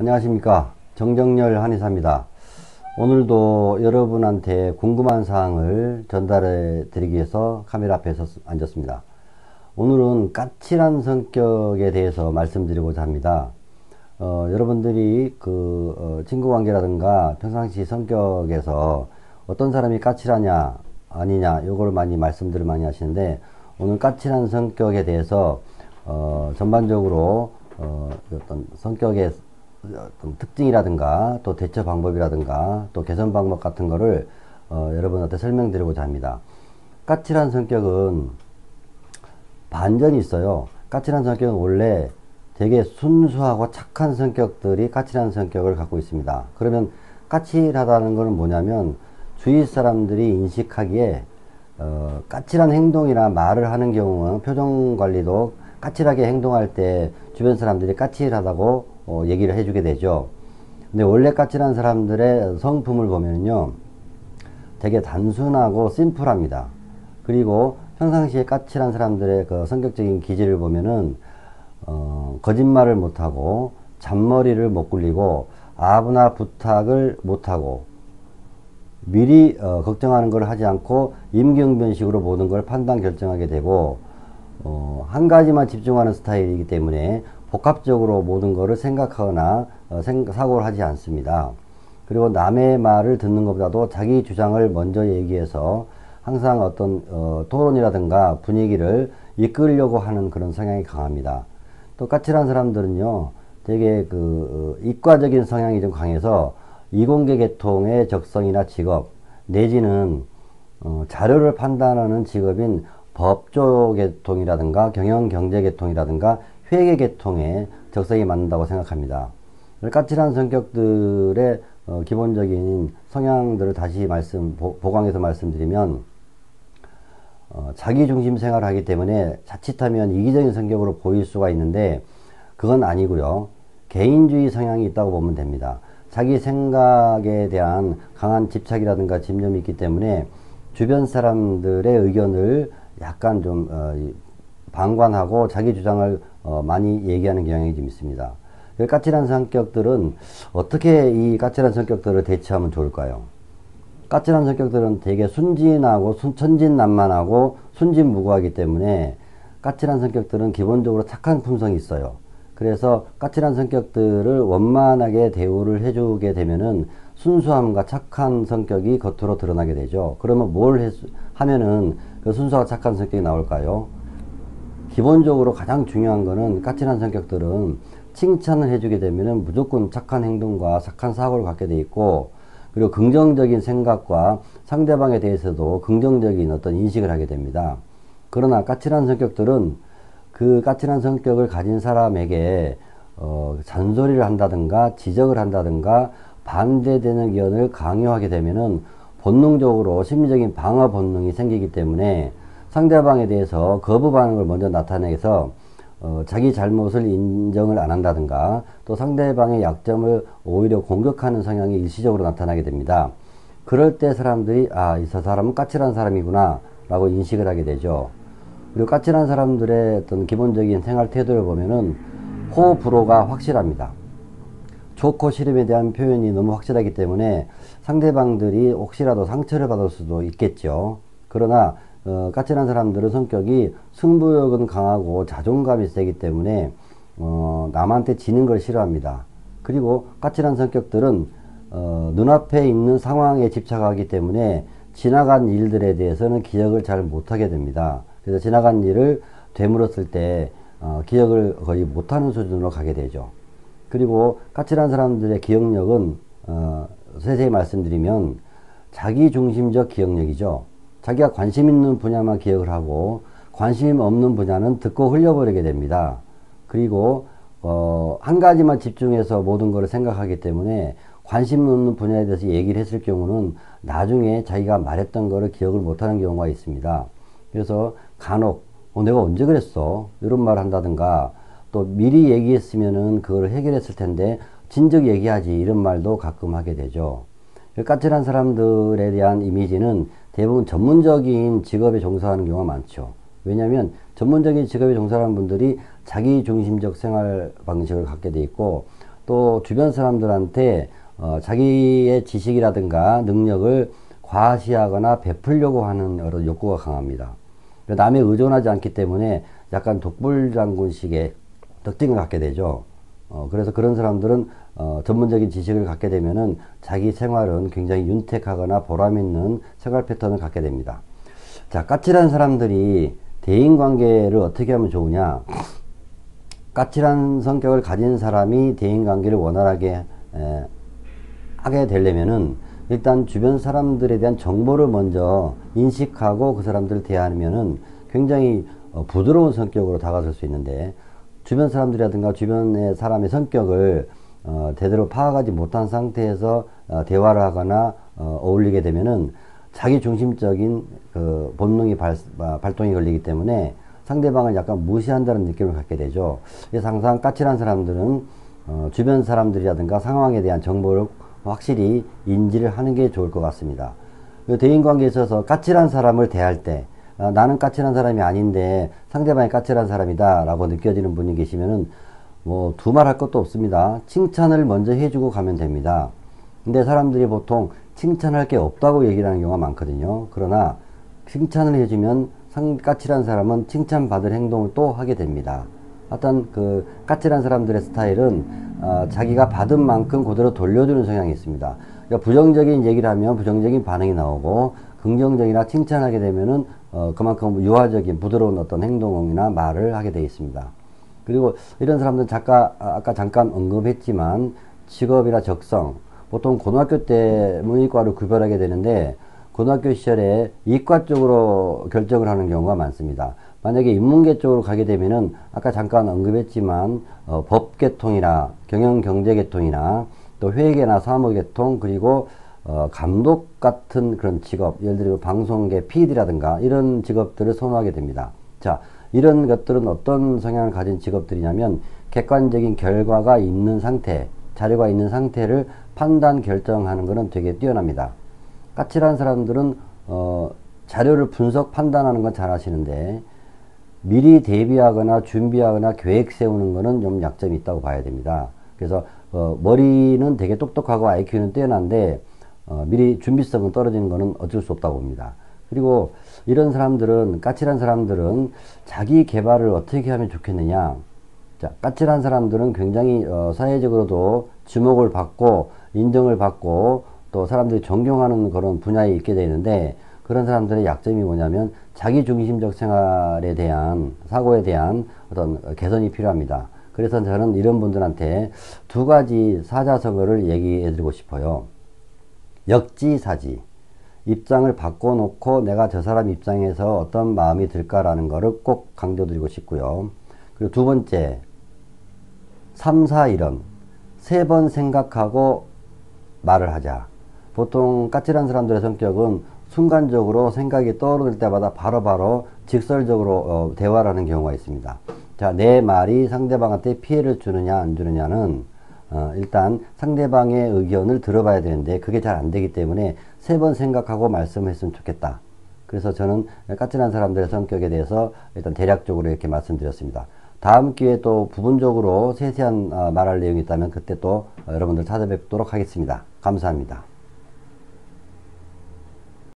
안녕하십니까. 정정열 한의사입니다. 오늘도 여러분한테 궁금한 사항을 전달해 드리기 위해서 카메라 앞에 앉았습니다. 오늘은 까칠한 성격에 대해서 말씀드리고자 합니다. 여러분들이 친구 관계라든가 평상시 성격에서 어떤 사람이 까칠하냐 아니냐 요걸 말씀들을 많이 하시는데, 오늘 까칠한 성격에 대해서 전반적으로 어떤 성격의 어떤 특징이라든가 또 대처 방법이라든가 또 개선 방법 같은 거를 여러분한테 설명드리고자 합니다. 까칠한 성격은 반전이 있어요. 까칠한 성격은 원래 되게 순수하고 착한 성격들이 까칠한 성격을 갖고 있습니다. 그러면 까칠하다는 것은 뭐냐면, 주위 사람들이 인식하기에 까칠한 행동이나 말을 하는 경우는 표정 관리도 까칠하게 행동할 때 주변 사람들이 까칠하다고 얘기를 해주게 되죠. 근데 원래 까칠한 사람들의 성품을 보면요, 되게 단순하고 심플합니다. 그리고 평상시에 까칠한 사람들의 그 성격적인 기질을 보면은 거짓말을 못하고 잔머리를 못 굴리고 아부나 부탁을 못하고 미리 걱정하는 걸 하지 않고 임기응변식으로 모든 걸 판단 결정하게 되고, 한 가지만 집중하는 스타일이기 때문에 복합적으로 모든 것을 생각하거나 사고를 하지 않습니다. 그리고 남의 말을 듣는 것보다도 자기 주장을 먼저 얘기해서 항상 어떤 토론이라든가 분위기를 이끌려고 하는 그런 성향이 강합니다. 또 까칠한 사람들은요, 되게 이과적인 성향이 좀 강해서 이공계 계통의 적성이나 직업 내지는 자료를 판단하는 직업인 법조 계통이라든가 경영 경제 계통이라든가 회계 계통의 적성이 맞는다고 생각합니다. 까칠한 성격들의 기본적인 성향들을 다시 보강해서 말씀드리면, 자기중심 생활을 하기 때문에 자칫하면 이기적인 성격으로 보일 수가 있는데, 그건 아니고요. 개인주의 성향이 있다고 보면 됩니다. 자기 생각에 대한 강한 집착이라든가 집념이 있기 때문에 주변 사람들의 의견을 약간 좀 방관하고 자기 주장을 많이 얘기하는 경향이 좀 있습니다. 까칠한 성격들은 어떻게 이 까칠한 성격들을 대처하면 좋을까요? 까칠한 성격들은 되게 순진하고 천진난만하고 순진무구하기 때문에 까칠한 성격들은 기본적으로 착한 품성이 있어요. 그래서 까칠한 성격들을 원만하게 대우를 해주게 되면은 순수함과 착한 성격이 겉으로 드러나게 되죠. 그러면 뭘 하면은 그 순수하고 착한 성격이 나올까요? 기본적으로 가장 중요한 거는, 까칠한 성격들은 칭찬을 해주게 되면은 무조건 착한 행동과 착한 사고를 갖게 돼 있고, 그리고 긍정적인 생각과 상대방에 대해서도 긍정적인 어떤 인식을 하게 됩니다. 그러나 까칠한 성격들은 그 까칠한 성격을 가진 사람에게 잔소리를 한다든가 지적을 한다든가 반대되는 의견을 강요하게 되면은 본능적으로 심리적인 방어 본능이 생기기 때문에 상대방에 대해서 거부 반응을 먼저 나타내서 자기 잘못을 인정을 안 한다든가 또 상대방의 약점을 오히려 공격하는 성향이 일시적으로 나타나게 됩니다. 그럴 때 사람들이 이 사람은 까칠한 사람이구나 라고 인식을 하게 되죠. 그리고 까칠한 사람들의 어떤 기본적인 생활 태도를 보면은 호불호가 확실합니다. 좋고 싫음에 대한 표현이 너무 확실하기 때문에 상대방들이 혹시라도 상처를 받을 수도 있겠죠. 그러나 까칠한 사람들은 성격이 승부욕은 강하고 자존감이 세기 때문에 남한테 지는 걸 싫어합니다. 그리고 까칠한 성격들은 눈앞에 있는 상황에 집착하기 때문에 지나간 일들에 대해서는 기억을 잘 못하게 됩니다. 그래서 지나간 일을 되물었을 때 기억을 거의 못하는 수준으로 가게 되죠. 그리고 까칠한 사람들의 기억력은 세세히 말씀드리면 자기중심적 기억력이죠. 자기가 관심 있는 분야만 기억을 하고 관심 없는 분야는 듣고 흘려버리게 됩니다. 그리고 한 가지만 집중해서 모든 것을 생각하기 때문에 관심 없는 분야에 대해서 얘기를 했을 경우는 나중에 자기가 말했던 것을 기억을 못하는 경우가 있습니다. 그래서 간혹 내가 언제 그랬어? 이런 말을 한다든가, 또 미리 얘기했으면은 그걸 해결했을 텐데 진즉 얘기하지, 이런 말도 가끔 하게 되죠. 까칠한 사람들에 대한 이미지는 대부분 전문적인 직업에 종사하는 경우가 많죠. 왜냐하면 전문적인 직업에 종사하는 분들이 자기중심적 생활 방식을 갖게 돼 있고, 또 주변 사람들한테 자기의 지식이라든가 능력을 과시하거나 베풀려고 하는 여러 욕구가 강합니다. 남에 의존하지 않기 때문에 약간 독불장군식의 특징을 갖게 되죠. 그래서 그런 사람들은 전문적인 지식을 갖게 되면은 자기 생활은 굉장히 윤택하거나 보람있는 생활 패턴을 갖게 됩니다. 자, 까칠한 사람들이 대인관계를 어떻게 하면 좋으냐? 까칠한 성격을 가진 사람이 대인관계를 원활하게 하게 되려면은 일단 주변 사람들에 대한 정보를 먼저 인식하고 그 사람들을 대하면은 굉장히 부드러운 성격으로 다가설 수 있는데, 주변 사람들이라든가 주변의 사람의 성격을 제대로 파악하지 못한 상태에서 대화를 하거나 어울리게 되면은 자기 중심적인 그 본능이 발동이 걸리기 때문에 상대방을 약간 무시한다는 느낌을 갖게 되죠. 그래서 항상 까칠한 사람들은 주변 사람들이라든가 상황에 대한 정보를 확실히 인지를 하는 게 좋을 것 같습니다. 대인관계에 있어서 까칠한 사람을 대할 때 나는 까칠한 사람이 아닌데 상대방이 까칠한 사람이다 라고 느껴지는 분이 계시면은 뭐 두말할 것도 없습니다. 칭찬을 먼저 해주고 가면 됩니다. 근데 사람들이 보통 칭찬할 게 없다고 얘기를 하는 경우가 많거든요. 그러나 칭찬을 해주면 까칠한 사람은 칭찬받을 행동을 또 하게 됩니다. 어떤 그 까칠한 사람들의 스타일은 자기가 받은 만큼 그대로 돌려주는 성향이 있습니다. 그러니까 부정적인 얘기를 하면 부정적인 반응이 나오고 긍정적이나 칭찬하게 되면은 그만큼 유화적인 부드러운 어떤 행동이나 말을 하게 되어 있습니다. 그리고 이런 사람들은 아까 잠깐 언급했지만 직업이나 적성, 보통 고등학교 때 문이과를 구별하게 되는데 고등학교 시절에 이과 쪽으로 결정을 하는 경우가 많습니다. 만약에 인문계 쪽으로 가게 되면은 아까 잠깐 언급했지만 법계통이나 경영경제계통이나 또 회계나 사무계통, 그리고 감독 같은 그런 직업, 예를 들어 방송계 PD라든가 이런 직업들을 선호하게 됩니다. 자, 이런 것들은 어떤 성향을 가진 직업들이냐면 객관적인 결과가 있는 상태, 자료가 있는 상태를 판단 결정하는 것은 되게 뛰어납니다. 까칠한 사람들은 자료를 분석 판단하는 건 잘 하시는데 미리 대비하거나 준비하거나 계획 세우는 거는 좀 약점이 있다고 봐야 됩니다. 그래서 머리는 되게 똑똑하고 IQ는 뛰어난데 미리 준비성은 떨어지는 거는 어쩔 수 없다고 봅니다. 그리고 이런 사람들은, 까칠한 사람들은 자기 개발을 어떻게 하면 좋겠느냐. 자, 까칠한 사람들은 굉장히 사회적으로도 주목을 받고 인정을 받고 또 사람들이 존경하는 그런 분야에 있게 되는데, 그런 사람들의 약점이 뭐냐면 자기 중심적 생활에 대한, 사고에 대한 어떤 개선이 필요합니다. 그래서 저는 이런 분들한테 두 가지 사자성어를 얘기해 드리고 싶어요. 역지사지. 입장을 바꿔놓고 내가 저 사람 입장에서 어떤 마음이 들까라는 거를 꼭 강조드리고 싶고요. 그리고 두 번째, 3, 4, 1원. 3번 생각하고 말을 하자. 보통 까칠한 사람들의 성격은 순간적으로 생각이 떠오를 때마다 바로바로 직설적으로 대화를 하는 경우가 있습니다. 자, 내 말이 상대방한테 피해를 주느냐 안 주느냐는 일단 상대방의 의견을 들어봐야 되는데 그게 잘 안 되기 때문에 3번 생각하고 말씀했으면 좋겠다. 그래서 저는 까칠한 사람들의 성격에 대해서 일단 대략적으로 이렇게 말씀드렸습니다. 다음 기회에 또 부분적으로 세세한 말할 내용이 있다면 그때 또 여러분들 찾아뵙도록 하겠습니다. 감사합니다.